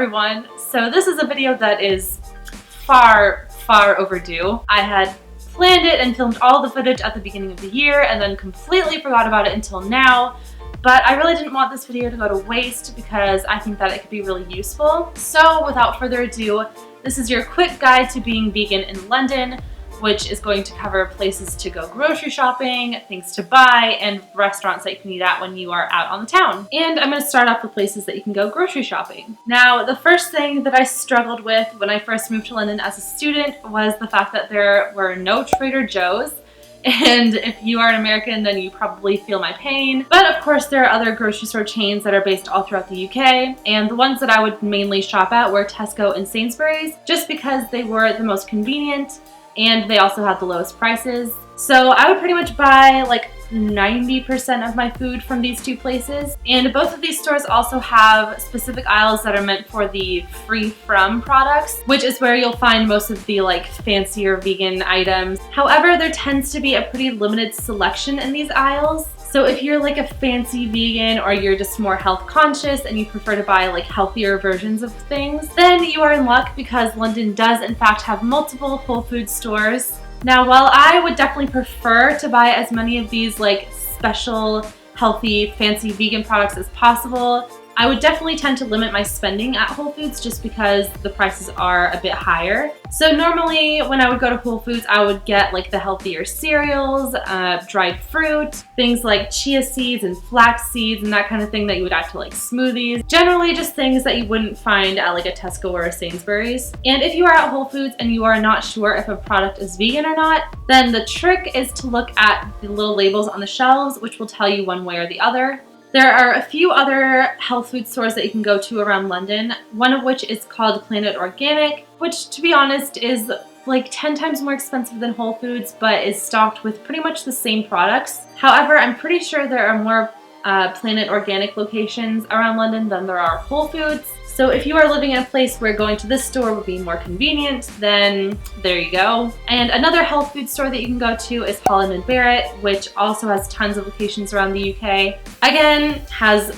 everyone. So this is a video that is far overdue. I had planned it and filmed all the footage at the beginning of the year and then completely forgot about it until now. But I really didn't want this video to go to waste because I think that it could be really useful. So without further ado, this is your quick guide to being vegan in London, which is going to cover places to go grocery shopping, things to buy, and restaurants that you can eat at when you are out on the town. And I'm going to start off with places that you can go grocery shopping. Now, the first thing that I struggled with when I first moved to London as a student was the fact that there were no Trader Joe's. And if you are an American, then you probably feel my pain. But of course, there are other grocery store chains that are based all throughout the UK. And the ones that I would mainly shop at were Tesco and Sainsbury's, just because they were the most convenient and they also had the lowest prices. So I would pretty much buy like 90% of my food from these two places. And both of these stores also have specific aisles that are meant for the free from products, which is where you'll find most of the like fancier vegan items. However, there tends to be a pretty limited selection in these aisles. So if you're like a fancy vegan or you're just more health conscious and you prefer to buy like healthier versions of things, then you are in luck because London does in fact have multiple Whole Foods stores. Now, while I would definitely prefer to buy as many of these like special, healthy, fancy vegan products as possible, I would definitely tend to limit my spending at Whole Foods just because the prices are a bit higher. So normally when I would go to Whole Foods, I would get like the healthier cereals, dried fruit, things like chia seeds and flax seeds and that kind of thing that you would add to like smoothies. Generally just things that you wouldn't find at like a Tesco or a Sainsbury's. And if you are at Whole Foods and you are not sure if a product is vegan or not, then the trick is to look at the little labels on the shelves, which will tell you one way or the other. There are a few other health food stores that you can go to around London, one of which is called Planet Organic, which to be honest is like 10 times more expensive than Whole Foods, but is stocked with pretty much the same products. However, I'm pretty sure there are more Planet Organic locations around London than there are Whole Foods. So if you are living in a place where going to this store would be more convenient, then there you go. And another health food store that you can go to is Holland & Barrett, which also has tons of locations around the UK. Again, has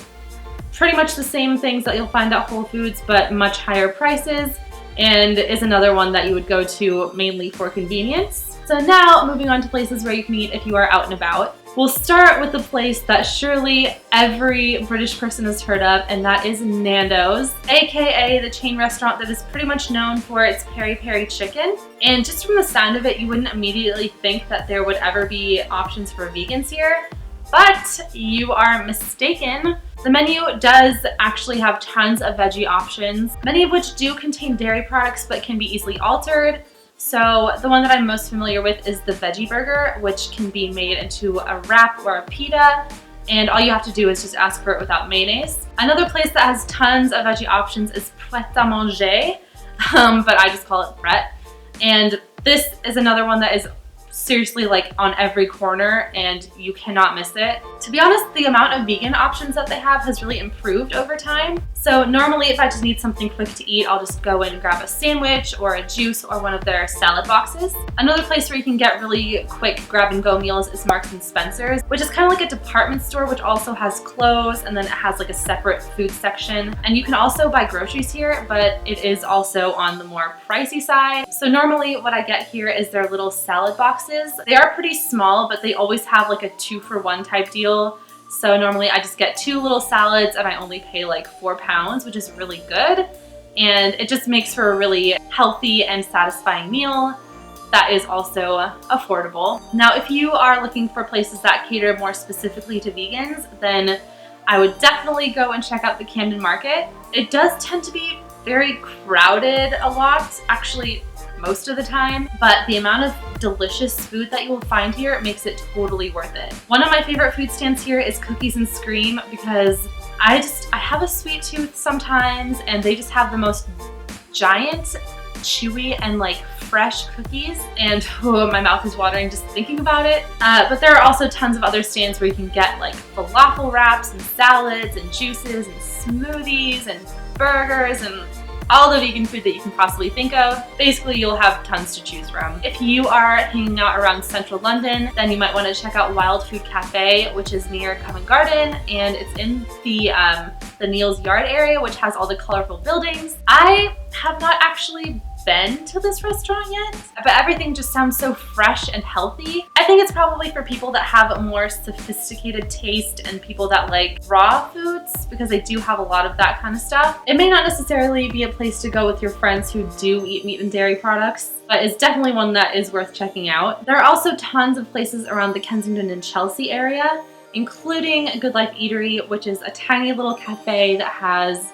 pretty much the same things that you'll find at Whole Foods, but much higher prices, and is another one that you would go to mainly for convenience. So now, moving on to places where you can eat if you are out and about. We'll start with the place that surely every British person has heard of, and that is Nando's, aka the chain restaurant that is pretty much known for its peri-peri chicken. And just from the sound of it, you wouldn't immediately think that there would ever be options for vegans here, but you are mistaken. The menu does actually have tons of veggie options, many of which do contain dairy products but can be easily altered. So the one that I'm most familiar with is the veggie burger, which can be made into a wrap or a pita, and all you have to do is just ask for it without mayonnaise. Another place that has tons of veggie options is Pret a Manger, but I just call it Pret. And this is another one that is seriously like on every corner and you cannot miss it. To be honest, the amount of vegan options that they have has really improved over time. So normally if I just need something quick to eat, I'll just go in and grab a sandwich or a juice or one of their salad boxes. Another place where you can get really quick grab and go meals is Marks and Spencer's, which is kind of like a department store which also has clothes, and then it has like a separate food section. And you can also buy groceries here, but it is also on the more pricey side. So normally what I get here is their little salad boxes. They are pretty small, but they always have like a 2-for-1 type deal. So normally I just get 2 little salads and I only pay like £4, which is really good. And it just makes for a really healthy and satisfying meal that is also affordable. Now, if you are looking for places that cater more specifically to vegans, then I would definitely go and check out the Camden Market. It does tend to be very crowded a lot, actually most of the time, but the amount of delicious food that you will find here makes it totally worth it. One of my favorite food stands here is Cookies and Scream because I have a sweet tooth sometimes, and they just have the most giant, chewy, and like fresh cookies, and oh, my mouth is watering just thinking about it. But there are also tons of other stands where you can get like falafel wraps and salads and juices and smoothies and burgers and all the vegan food that you can possibly think of. Basically, you'll have tons to choose from. If you are hanging out around central London, then you might want to check out Wild Food Cafe, which is near Covent Garden, and it's in the Neal's Yard area, which has all the colorful buildings. I have not actually been to this restaurant yet, but everything just sounds so fresh and healthy. I think it's probably for people that have a more sophisticated taste and people that like raw foods, because they do have a lot of that kind of stuff. It may not necessarily be a place to go with your friends who do eat meat and dairy products, but it's definitely one that is worth checking out. There are also tons of places around the Kensington and Chelsea area, including Good Life Eatery, which is a tiny little cafe that has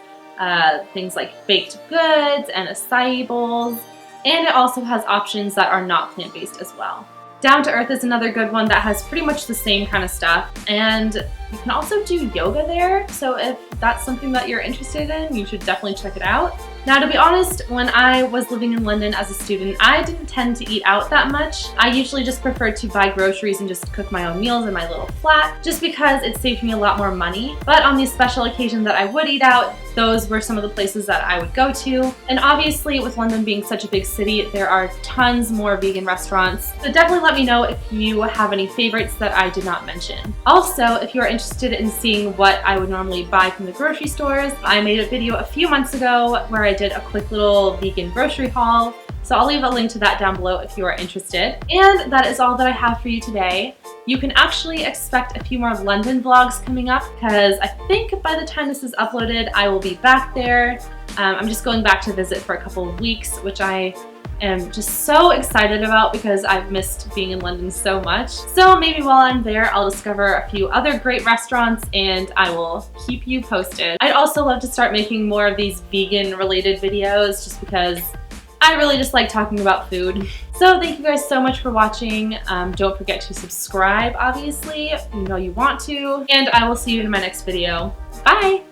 things like baked goods and acai bowls, and it also has options that are not plant-based as well. Down to Earth is another good one that has pretty much the same kind of stuff, and you can also do yoga there, so if that's something that you're interested in, you should definitely check it out. Now, to be honest, when I was living in London as a student, I didn't tend to eat out that much. I usually just preferred to buy groceries and just cook my own meals in my little flat, just because it saved me a lot more money. But on the special occasion that I would eat out, those were some of the places that I would go to. And obviously, with London being such a big city, there are tons more vegan restaurants. So definitely let me know if you have any favorites that I did not mention. Also, if you are interested in seeing what I would normally buy from the grocery stores, I made a video a few months ago where I did a quick little vegan grocery haul. So I'll leave a link to that down below if you are interested. And that is all that I have for you today. You can actually expect a few more London vlogs coming up, because I think by the time this is uploaded, I will be back there. I'm just going back to visit for a couple of weeks, which I am just so excited about because I've missed being in London so much. So maybe while I'm there, I'll discover a few other great restaurants and I will keep you posted. I'd also love to start making more of these vegan related videos, just because I really just like talking about food. So thank you guys so much for watching. Don't forget to subscribe, obviously. You know you want to. And I will see you in my next video. Bye!